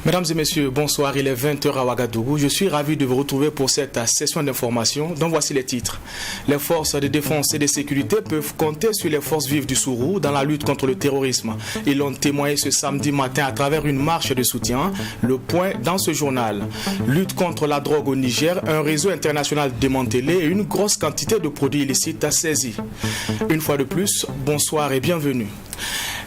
Mesdames et messieurs, bonsoir, il est 20h à Ouagadougou. Je suis ravi de vous retrouver pour cette session d'information dont voici les titres. Les forces de défense et de sécurité peuvent compter sur les forces vives du Sourou dans la lutte contre le terrorisme. Ils l'ont témoigné ce samedi matin à travers une marche de soutien. Le point dans ce journal. Lutte contre la drogue au Niger, un réseau international démantelé et une grosse quantité de produits illicites saisis. Une fois de plus, bonsoir et bienvenue.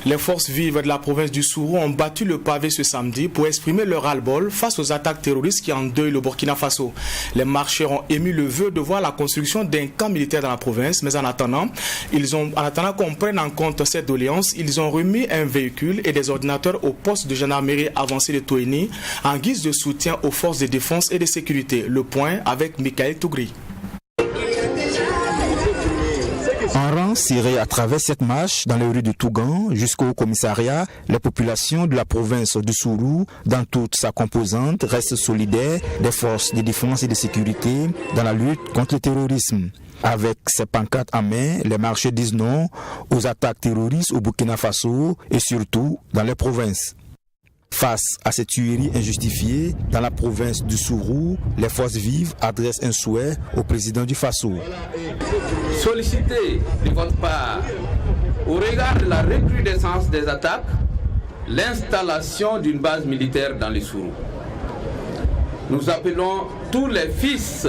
Les forces vives de la province du Sourou ont battu le pavé ce samedi pour exprimer leur ras-le-bol face aux attaques terroristes qui endeuillent le Burkina Faso. Les marcheurs ont émis le vœu de voir la construction d'un camp militaire dans la province, mais en attendant qu'on prenne en compte cette doléance, ils ont remis un véhicule et des ordinateurs au poste de gendarmerie avancé de Toini en guise de soutien aux forces de défense et de sécurité. Le point avec Michael Tougri. En rang serré à travers cette marche dans les rues de Tougan jusqu'au commissariat, les populations de la province du Sourou, dans toute sa composante, restent solidaires des forces de défense et de sécurité dans la lutte contre le terrorisme. Avec ces pancartes en main, les marcheurs disent non aux attaques terroristes au Burkina Faso et surtout dans les provinces. Face à ces tueries injustifiées dans la province du Sourou, les forces vives adressent un souhait au président du Faso. Solliciter de votre part, au regard de la recrudescence des attaques, l'installation d'une base militaire dans les Sourou. Nous appelons tous les fils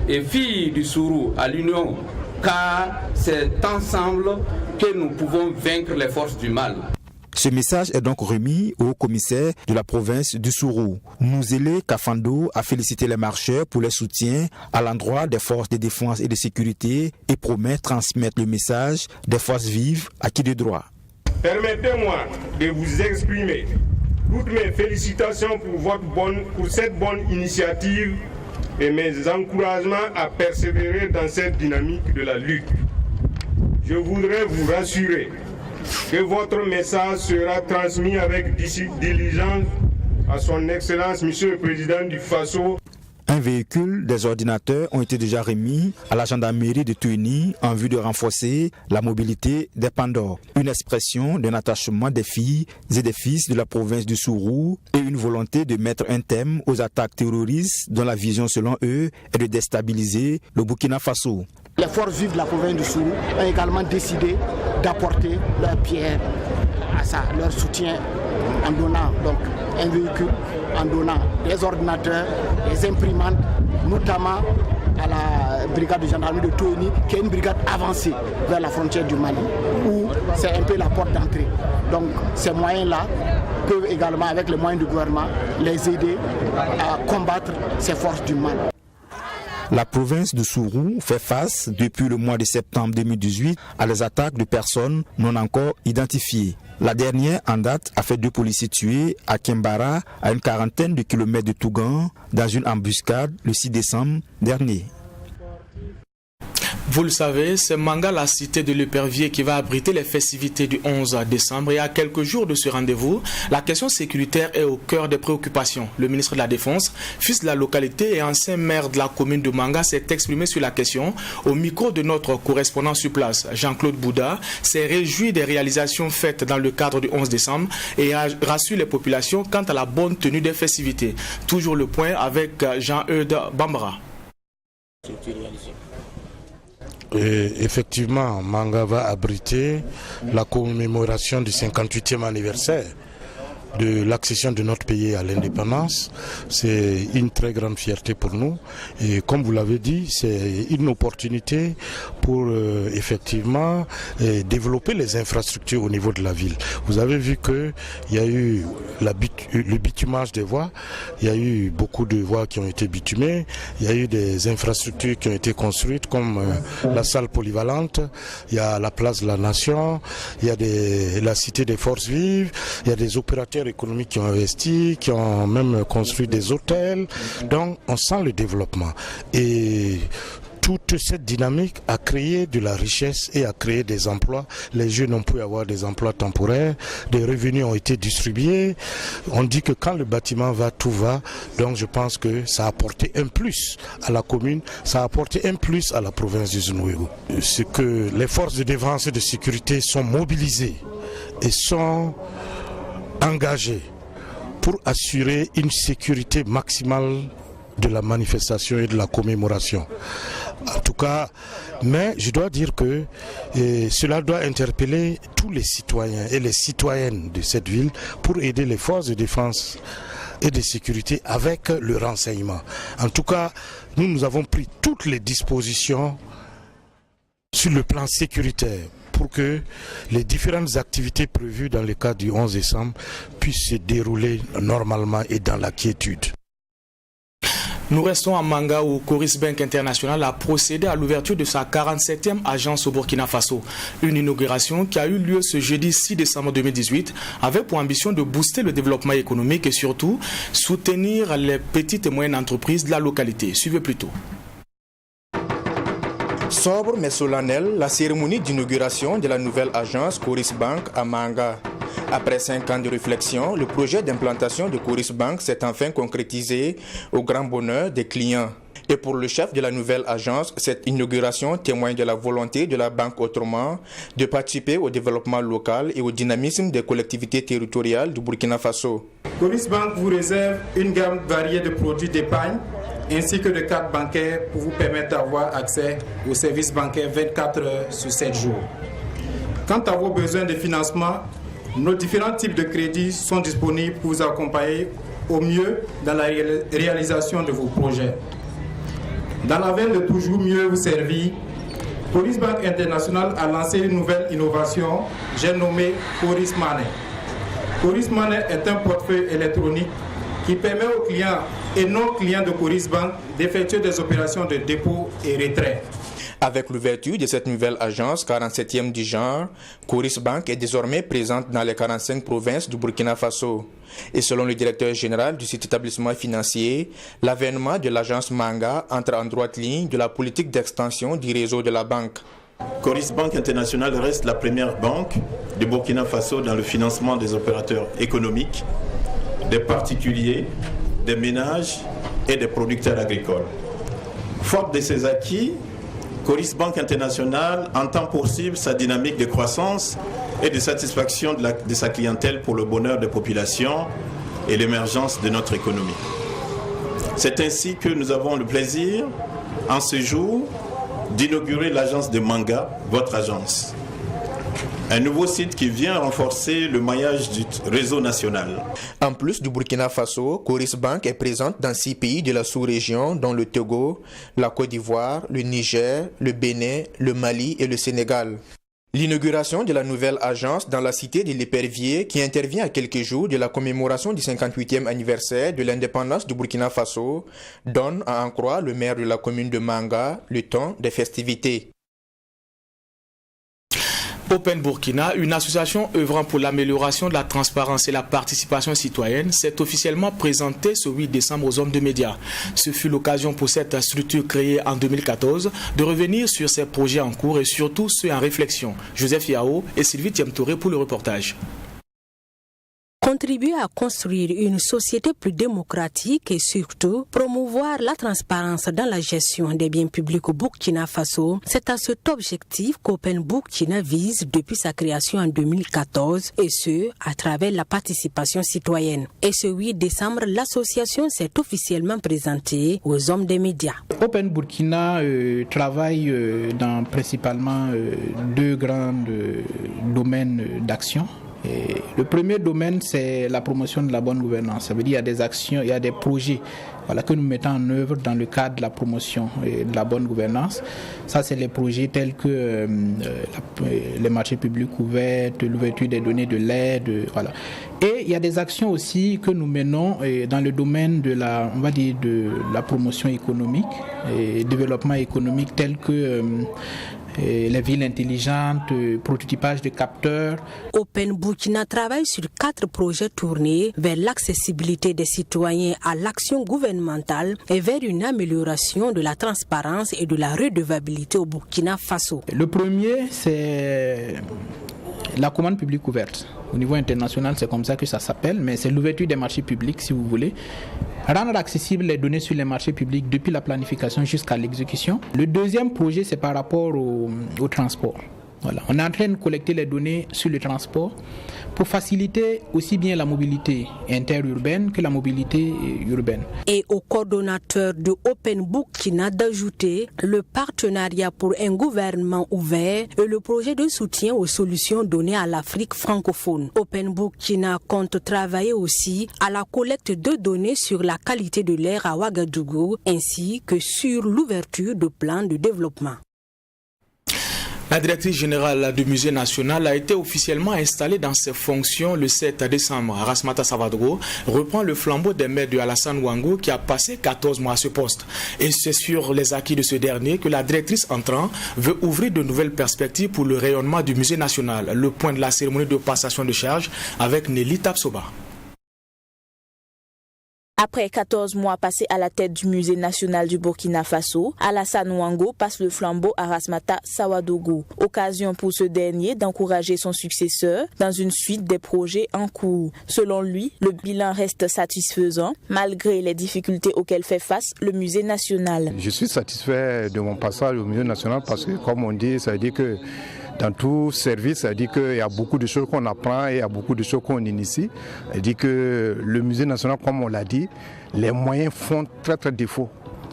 et filles du Sourou à l'union, car c'est ensemble que nous pouvons vaincre les forces du mal. Ce message est donc remis au commissaire de la province du Sourou. Nouzélé Kafando a félicité les marcheurs pour leur soutien à l'endroit des forces de défense et de sécurité et promet transmettre le message des forces vives acquis de droit. Permettez-moi de vous exprimer toutes mes félicitations pour cette bonne initiative et mes encouragements à persévérer dans cette dynamique de la lutte. Je voudrais vous rassurer que votre message sera transmis avec diligence à son Excellence, Monsieur le Président du Faso. Un véhicule, des ordinateurs ont été déjà remis à la gendarmerie de Touni en vue de renforcer la mobilité des Pandores. Une expression d'un attachement des filles et des fils de la province du Sourou et une volonté de mettre un terme aux attaques terroristes dont la vision selon eux est de déstabiliser le Burkina Faso. Les forces vives de la province du Sourou ont également décidé d'apporter leur pierre à ça, leur soutien en donnant donc un véhicule, en donnant des ordinateurs, des imprimantes, notamment à la brigade de gendarmerie de Touni, qui est une brigade avancée vers la frontière du Mali, où c'est un peu la porte d'entrée. Donc ces moyens-là peuvent également, avec les moyens du gouvernement, les aider à combattre ces forces du mal. La province de Sourou fait face depuis le mois de septembre 2018 à des attaques de personnes non encore identifiées. La dernière en date a fait 2 policiers tués à Kembara, à une quarantaine de kilomètres de Tougan, dans une embuscade le 6 décembre dernier. Vous le savez, c'est Manga, la cité de l'Épervier, qui va abriter les festivités du 11 décembre. Et à quelques jours de ce rendez-vous, la question sécuritaire est au cœur des préoccupations. Le ministre de la Défense, fils de la localité et ancien maire de la commune de Manga, s'est exprimé sur la question au micro de notre correspondant sur place. Jean-Claude Bouda s'est réjoui des réalisations faites dans le cadre du 11 décembre et a rassuré les populations quant à la bonne tenue des festivités. Toujours le point avec Jean-Eudes Bambara. Et effectivement, Manga va abriter la commémoration du 58e anniversaire de l'accession de notre pays à l'indépendance. C'est une très grande fierté pour nous et comme vous l'avez dit, c'est une opportunité pour effectivement développer les infrastructures au niveau de la ville. Vous avez vu qu'il y a eu le bitumage des voies, il y a eu beaucoup de voies qui ont été bitumées, il y a eu des infrastructures qui ont été construites comme la salle polyvalente, il y a la place de la Nation, il y a la cité des forces vives, il y a des opérateurs économiques qui ont investi, qui ont même construit des hôtels. Donc on sent le développement. Et toute cette dynamique a créé de la richesse et a créé des emplois. Les jeunes ont pu avoir des emplois temporaires, des revenus ont été distribués. On dit que quand le bâtiment va, tout va. Donc je pense que ça a apporté un plus à la commune, ça a apporté un plus à la province du Zunwego. C'est que les forces de défense et de sécurité sont mobilisées et sont engagées pour assurer une sécurité maximale de la manifestation et de la commémoration. En tout cas, mais je dois dire que cela doit interpeller tous les citoyens et les citoyennes de cette ville pour aider les forces de défense et de sécurité avec le renseignement. En tout cas, nous avons pris toutes les dispositions sur le plan sécuritaire pour que les différentes activités prévues dans le cadre du 11 décembre puissent se dérouler normalement et dans la quiétude. Nous restons à Manga où Coris Bank International a procédé à l'ouverture de sa 47e agence au Burkina Faso. Une inauguration qui a eu lieu ce jeudi 6 décembre 2018 avec pour ambition de booster le développement économique et surtout soutenir les petites et moyennes entreprises de la localité. Suivez plutôt. Sobre mais solennelle, la cérémonie d'inauguration de la nouvelle agence Coris Bank à Manga. Après 5 ans de réflexion, le projet d'implantation de Coris Bank s'est enfin concrétisé au grand bonheur des clients. Et pour le chef de la nouvelle agence, cette inauguration témoigne de la volonté de la banque autrement de participer au développement local et au dynamisme des collectivités territoriales du Burkina Faso. Coris Bank vous réserve une gamme variée de produits d'épargne ainsi que de cartes bancaires pour vous permettre d'avoir accès aux services bancaires 24 heures sur 7 jours. Quant à vos besoins de financement, nos différents types de crédits sont disponibles pour vous accompagner au mieux dans la réalisation de vos projets. Dans la veine de toujours mieux vous servir, Coris Bank International a lancé une nouvelle innovation, j'ai nommé Coris Money. Coris Money est un portefeuille électronique qui permet aux clients et non-clients de Coris Bank d'effectuer des opérations de dépôt et retrait. Avec l'ouverture de cette nouvelle agence, 47e du genre, Coris Bank est désormais présente dans les 45 provinces du Burkina Faso. Et selon le directeur général de cet établissement financier, l'avènement de l'agence Manga entre en droite ligne de la politique d'extension du réseau de la banque. Coris Bank International reste la première banque du Burkina Faso dans le financement des opérateurs économiques, des particuliers, des ménages et des producteurs agricoles. Forte de ces acquis, Coris Bank International entend poursuivre sa dynamique de croissance et de satisfaction de sa clientèle pour le bonheur des populations et l'émergence de notre économie. C'est ainsi que nous avons le plaisir, en ce jour, d'inaugurer l'agence de Manga, votre agence. Un nouveau site qui vient renforcer le maillage du réseau national. En plus du Burkina Faso, Coris Bank est présente dans 6 pays de la sous-région, dont le Togo, la Côte d'Ivoire, le Niger, le Bénin, le Mali et le Sénégal. L'inauguration de la nouvelle agence dans la cité de l'Épervier, qui intervient à quelques jours de la commémoration du 58e anniversaire de l'indépendance du Burkina Faso, donne à en croire le maire de la commune de Manga le ton des festivités. Open Burkina, une association œuvrant pour l'amélioration de la transparence et la participation citoyenne, s'est officiellement présentée ce 8 décembre aux hommes de médias. Ce fut l'occasion pour cette structure créée en 2014 de revenir sur ses projets en cours et surtout ceux en réflexion. Joseph Yao et Sylvie Thiemtouré pour le reportage. Contribuer à construire une société plus démocratique et surtout promouvoir la transparence dans la gestion des biens publics au Burkina Faso, c'est à cet objectif qu'Open Burkina vise depuis sa création en 2014 et ce, à travers la participation citoyenne. Et ce 8 décembre, l'association s'est officiellement présentée aux hommes des médias. Open Burkina travaille dans principalement 2 grands domaines d'action. Et le premier domaine, c'est la promotion de la bonne gouvernance. Ça veut dire qu'il y a des actions, il y a des projets que nous mettons en œuvre dans le cadre de la promotion de la bonne gouvernance. Ça, c'est les projets tels que les marchés publics ouverts, l'ouverture des données de l'aide. Voilà. Et il y a des actions aussi que nous menons dans le domaine de la promotion économique et développement économique tel que les villes intelligentes, prototypage de capteurs. Open Burkina travaille sur 4 projets tournés vers l'accessibilité des citoyens à l'action gouvernementale et vers une amélioration de la transparence et de la redevabilité au Burkina Faso. Le premier, c'est la commande publique ouverte. Au niveau international, c'est comme ça que ça s'appelle, mais c'est l'ouverture des marchés publics, si vous voulez. Rendre accessibles les données sur les marchés publics depuis la planification jusqu'à l'exécution. Le deuxième projet, c'est par rapport au transport. Voilà. On est en train de collecter les données sur le transport pour faciliter aussi bien la mobilité interurbaine que la mobilité urbaine. Et au coordonnateur de Open Burkina d'ajouter le partenariat pour un gouvernement ouvert et le projet de soutien aux solutions données à l'Afrique francophone. Open Burkina compte travailler aussi à la collecte de données sur la qualité de l'air à Ouagadougou ainsi que sur l'ouverture de plans de développement. La directrice générale du Musée national a été officiellement installée dans ses fonctions le 7 décembre. Rasmata Savadogo reprend le flambeau des maires de Alassane Ouangou qui a passé 14 mois à ce poste. Et c'est sur les acquis de ce dernier que la directrice entrant veut ouvrir de nouvelles perspectives pour le rayonnement du Musée national. Le point de la cérémonie de passation de charge avec Nelly Tapsoba. Après 14 mois passés à la tête du Musée national du Burkina Faso, Alassane Ouangou passe le flambeau à Rasmata Sawadogo. Occasion pour ce dernier d'encourager son successeur dans une suite des projets en cours. Selon lui, le bilan reste satisfaisant malgré les difficultés auxquelles fait face le Musée national. Je suis satisfait de mon passage au Musée national parce que, comme on dit, ça veut dire que dans tout service, ça dit qu'il y a beaucoup de choses qu'on apprend et il y a beaucoup de choses qu'on initie. Ça dit que le Musée national, comme on l'a dit, les moyens font très très défaut.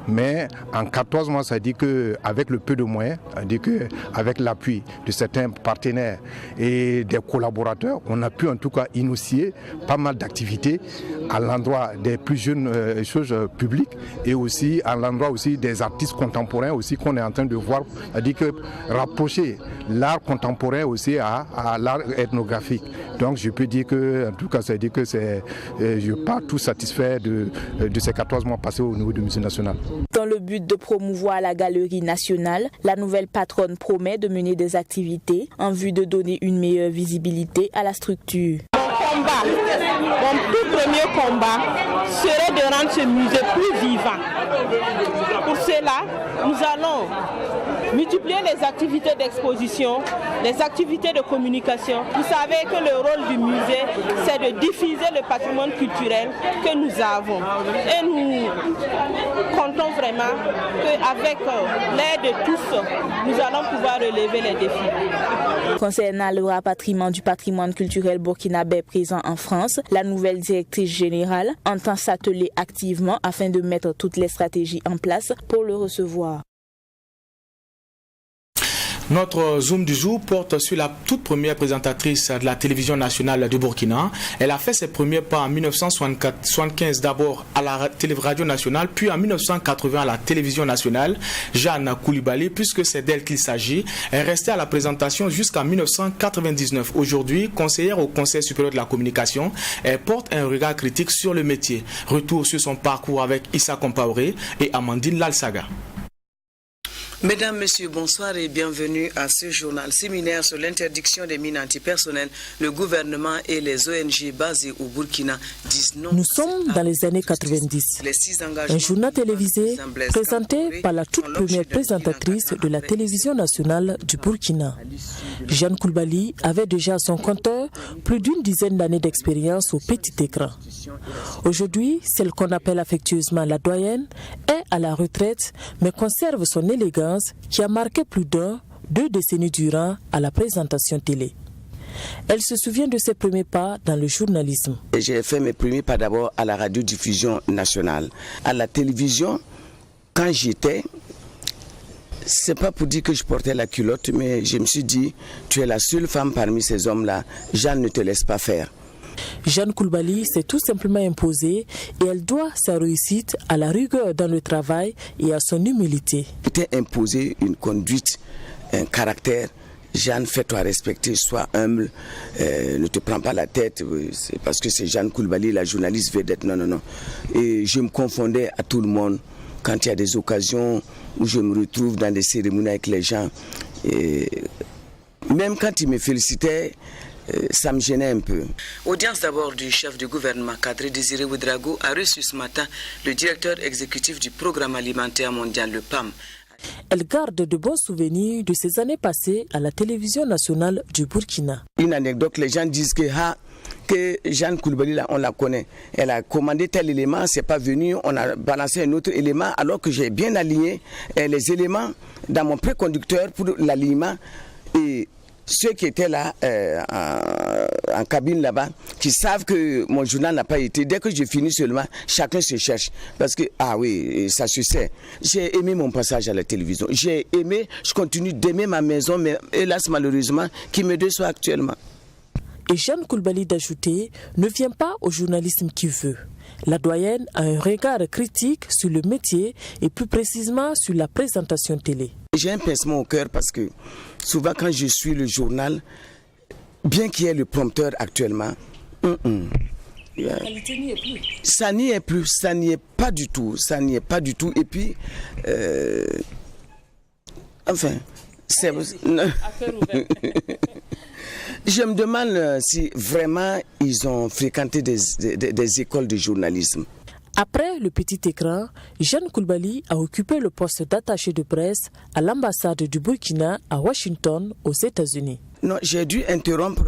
Mais en 14 mois, ça dit qu'avec le peu de moyens, ça dit qu'avec l'appui de certains partenaires et des collaborateurs, on a pu en tout cas initier pas mal d'activités à l'endroit des plus jeunes choses publiques et aussi à l'endroit aussi des artistes contemporains aussi qu'on est en train de voir. Ça dit que rapprocher l'art contemporain aussi à l'art ethnographique. Donc je peux dire que, en tout cas, ça dit que je ne suis pas tout satisfait de ces 14 mois passés au niveau du Musée national. Dans le but de promouvoir la Galerie nationale, la nouvelle patronne promet de mener des activités en vue de donner une meilleure visibilité à la structure. Mon tout premier combat serait de rendre ce musée plus vivant. Pour cela, nous allons multiplier les activités d'exposition, les activités de communication. Vous savez que le rôle du musée, c'est de diffuser le patrimoine culturel que nous avons. Et nous comptons vraiment qu'avec l'aide de tous, nous allons pouvoir relever les défis. Concernant le rapatriement du patrimoine culturel burkinabé présent en France, la nouvelle directrice générale entend s'atteler activement afin de mettre toutes les stratégies en place pour le recevoir. Notre Zoom du jour porte sur la toute première présentatrice de la télévision nationale du Burkina. Elle a fait ses premiers pas en 1975 d'abord à la radio nationale, puis en 1980 à la télévision nationale. Jeanne Koulibaly, puisque c'est d'elle qu'il s'agit, est restée à la présentation jusqu'en 1999. Aujourd'hui, conseillère au Conseil supérieur de la communication, elle porte un regard critique sur le métier. Retour sur son parcours avec Issa Compaoré et Amandine Lalsaga. Mesdames, Messieurs, bonsoir et bienvenue à ce journal séminaire sur l'interdiction des mines antipersonnelles. Le gouvernement et les ONG basées au Burkina disent non. Nous sommes dans les années 90. Un journal télévisé présenté par la toute première présentatrice de la télévision nationale du Burkina. Jeanne Koulibaly avait déjà à son compteur plus d'une dizaine d'années d'expérience au petit écran. Aujourd'hui, celle qu'on appelle affectueusement la doyenne est à la retraite, mais conserve son élégance qui a marqué plus deux décennies durant à la présentation télé. Elle se souvient de ses premiers pas dans le journalisme. J'ai fait mes premiers pas d'abord à la radiodiffusion nationale. À la télévision, quand j'étais, c'est pas pour dire que je portais la culotte, mais je me suis dit, tu es la seule femme parmi ces hommes-là, Jeanne ne te laisse pas faire. Jeanne Koulibaly s'est tout simplement imposée et elle doit sa réussite à la rigueur dans le travail et à son humilité. Je t'ai imposé une conduite, un caractère. Jeanne, fais-toi respecter, sois humble, ne te prends pas la tête, c'est parce que c'est Jeanne Koulibaly, la journaliste vedette. Non. Et je me confondais à tout le monde. Quand il y a des occasions où je me retrouve dans des cérémonies avec les gens, Et même quand il me félicitait, ça me gênait un peu. Audience d'abord du chef du gouvernement, Kadri Désiré Ouedraogo, a reçu ce matin le directeur exécutif du programme alimentaire mondial, le PAM. Elle garde de bons souvenirs de ces années passées à la télévision nationale du Burkina. Une anecdote, les gens disent que Jeanne Koulibaly, là, on la connaît. Elle a commandé tel élément, c'est pas venu, on a balancé un autre élément, alors que j'ai bien aligné les éléments dans mon préconducteur pour l'alignement. Et ceux qui étaient là en cabine là-bas, qui savent que mon journal n'a pas été, dès que j'ai fini seulement, chacun se cherche. Parce que, ah oui, ça se sait. J'ai aimé mon passage à la télévision. J'ai aimé, je continue d'aimer ma maison, mais hélas, malheureusement, qui me déçoit actuellement. Et Jeanne Koulibaly d'ajouter ne vient pas au journalisme qui veut. La doyenne a un regard critique sur le métier et plus précisément sur la présentation télé. J'ai un pincement au cœur parce que souvent quand je suis le journal, bien qu'il y ait le prompteur actuellement, La qualité n'y est plus. Ça n'y est plus, ça n'y est pas du tout, ça n'y est pas du tout. Et puis, enfin, c'est... Je me demande si vraiment ils ont fréquenté des écoles de journalisme. Après le petit écran, Jeanne Koulibaly a occupé le poste d'attaché de presse à l'ambassade du Burkina à Washington, aux États-Unis. Non, j'ai dû interrompre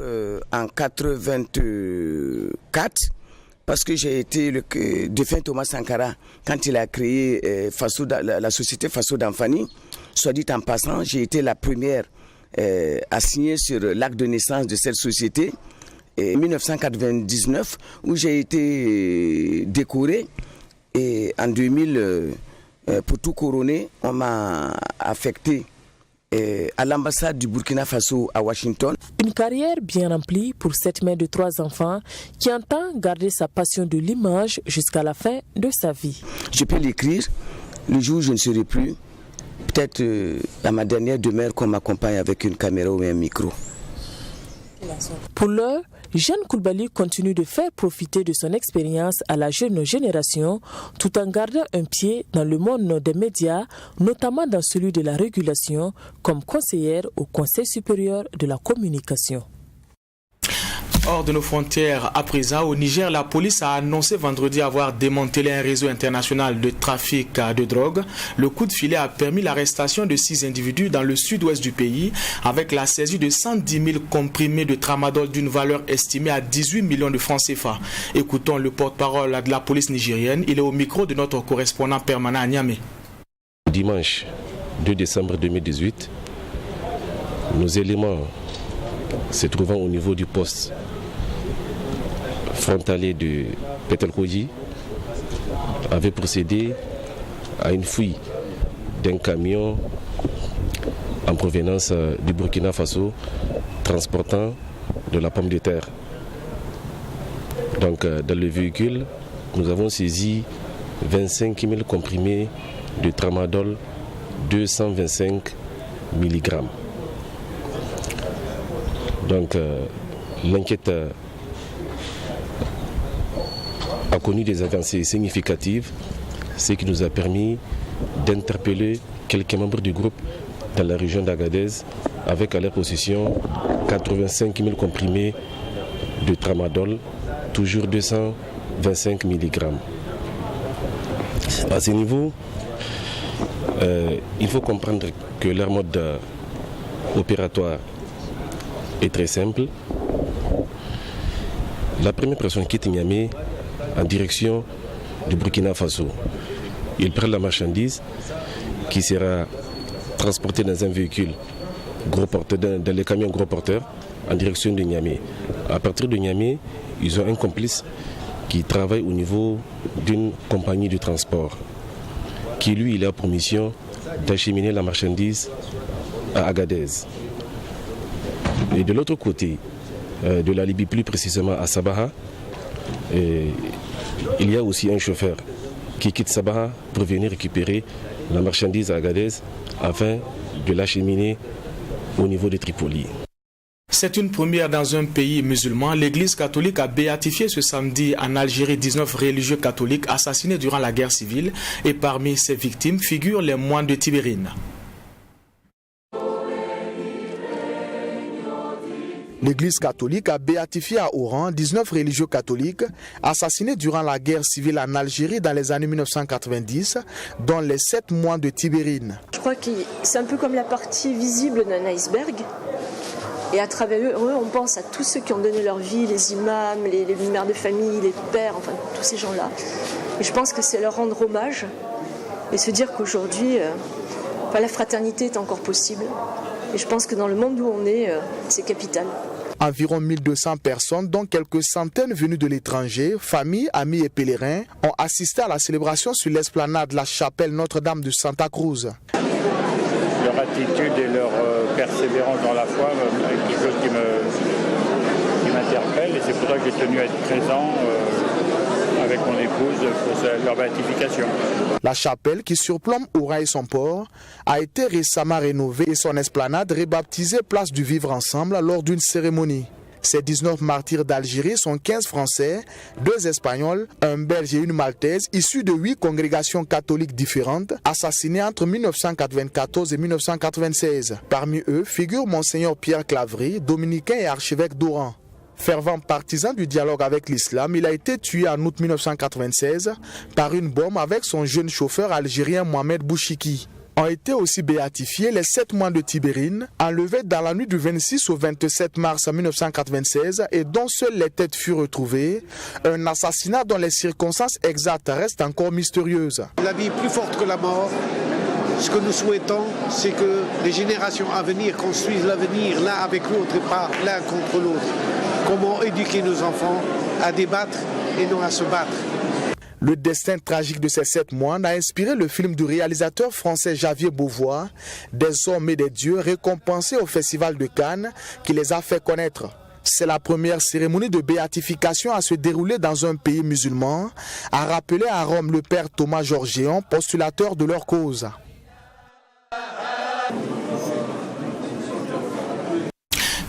en 1984 parce que j'ai été le défunt Thomas Sankara quand il a créé la société Faso d'Anfani. Soit dit en passant, j'ai été la première à signer sur l'acte de naissance de cette société. En 1999, où j'ai été décoré, et en 2000, pour tout couronner, on m'a affecté à l'ambassade du Burkina Faso à Washington. Une carrière bien remplie pour cette mère de 3 enfants qui entend garder sa passion de l'image jusqu'à la fin de sa vie. Je peux l'écrire le jour où je ne serai plus, peut-être à ma dernière demeure qu'on m'accompagne avec une caméra ou un micro. Pour l'heure, Jeanne Koulibaly continue de faire profiter de son expérience à la jeune génération tout en gardant un pied dans le monde des médias, notamment dans celui de la régulation, comme conseillère au Conseil supérieur de la communication. Hors de nos frontières, à présent, au Niger, la police a annoncé vendredi avoir démantelé un réseau international de trafic de drogue. Le coup de filet a permis l'arrestation de 6 individus dans le sud-ouest du pays, avec la saisie de 110 000 comprimés de tramadol d'une valeur estimée à 18 millions de francs CFA. Écoutons le porte-parole de la police nigérienne. Il est au micro de notre correspondant permanent à Niamey. Dimanche 2 décembre 2018, nos éléments se trouvant au niveau du poste frontalier de Petelkoji avaient procédé à une fouille d'un camion en provenance du Burkina Faso transportant de la pomme de terre. Donc dans le véhicule, nous avons saisi 25 000 comprimés de tramadol 225 mg. Donc l'enquête a connu des avancées significatives, ce qui nous a permis d'interpeller quelques membres du groupe dans la région d'Agadez avec à leur possession 85 000 comprimés de tramadol, toujours 225 mg. À ce niveau, il faut comprendre que leur mode opératoire est très simple. La première personne quitte Niamey en direction du Burkina Faso. Il prend la marchandise qui sera transportée dans un véhicule gros porteur, dans les camions gros porteurs en direction de Niamey. À partir de Niamey, ils ont un complice qui travaille au niveau d'une compagnie de transport qui lui, il a pour mission d'acheminer la marchandise à Agadez. Et de l'autre côté de la Libye, plus précisément à Sabaha, il y a aussi un chauffeur qui quitte Sabaha pour venir récupérer la marchandise à Agadez afin de l'acheminer au niveau de Tripoli. C'est une première dans un pays musulman. L'Église catholique a béatifié ce samedi en Algérie 19 religieux catholiques assassinés durant la guerre civile et parmi ces victimes figurent les moines de Tibérine. L'Église catholique a béatifié à Oran 19 religieux catholiques assassinés durant la guerre civile en Algérie dans les années 1990, dont les 7 mois de Tibérine. Je crois que c'est un peu comme la partie visible d'un iceberg. Et à travers eux, on pense à tous ceux qui ont donné leur vie, les imams, les mères de famille, les pères, enfin tous ces gens-là. Et je pense que c'est leur rendre hommage et se dire qu'aujourd'hui, la fraternité est encore possible. Et je pense que dans le monde où on est, c'est capital. Environ 1200 personnes, dont quelques centaines venues de l'étranger, familles, amis et pèlerins, ont assisté à la célébration sur l'esplanade de la chapelle Notre-Dame de Santa Cruz. Leur attitude et leur persévérance dans la foi est quelque chose qui m'interpelle et c'est pour ça que j'ai tenu à être présent avec mon épouse pour leur béatification. La chapelle, qui surplombe Oran et son port, a été récemment rénovée et son esplanade rebaptisée Place du Vivre Ensemble lors d'une cérémonie. Ces 19 martyrs d'Algérie sont 15 Français, 2 Espagnols, un Belge et une Maltaise, issus de 8 congrégations catholiques différentes, assassinés entre 1994 et 1996. Parmi eux figure Monseigneur Pierre Claverie, dominicain et archevêque d'Oran. Fervent partisan du dialogue avec l'islam, il a été tué en août 1996 par une bombe avec son jeune chauffeur algérien Mohamed Bouchiki. Ont été aussi béatifiés les 7 mois de Tibérine, enlevés dans la nuit du 26 au 27 mars 1996 et dont seules les têtes furent retrouvées. Un assassinat dont les circonstances exactes restent encore mystérieuses. La vie est plus forte que la mort. Ce que nous souhaitons, c'est que les générations à venir construisent l'avenir l'un avec l'autre et pas l'un contre l'autre. Comment éduquer nos enfants à débattre et non à se battre. Le destin tragique de ces 7 mois a inspiré le film du réalisateur français Javier Beauvois, Des hommes et des dieux, récompensés au Festival de Cannes, qui les a fait connaître. C'est la première cérémonie de béatification à se dérouler dans un pays musulman, a rappelé à Rome le père Thomas Georgéon, postulateur de leur cause.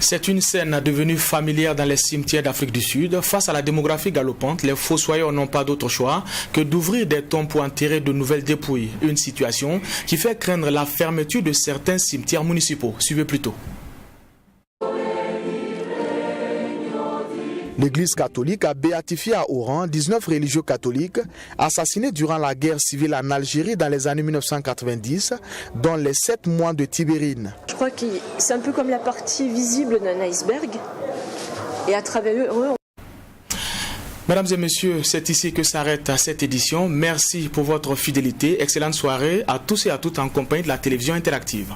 C'est une scène devenue familière dans les cimetières d'Afrique du Sud. Face à la démographie galopante, les fossoyeurs n'ont pas d'autre choix que d'ouvrir des tombes pour enterrer de nouvelles dépouilles. Une situation qui fait craindre la fermeture de certains cimetières municipaux. Suivez plutôt. L'Église catholique a béatifié à Oran 19 religieux catholiques assassinés durant la guerre civile en Algérie dans les années 1990, dont les 7 mois de Tibérine. Je crois que c'est un peu comme la partie visible d'un iceberg. Et à travers eux, Mesdames et messieurs, c'est ici que s'arrête cette édition. Merci pour votre fidélité. Excellente soirée à tous et à toutes en compagnie de la télévision interactive.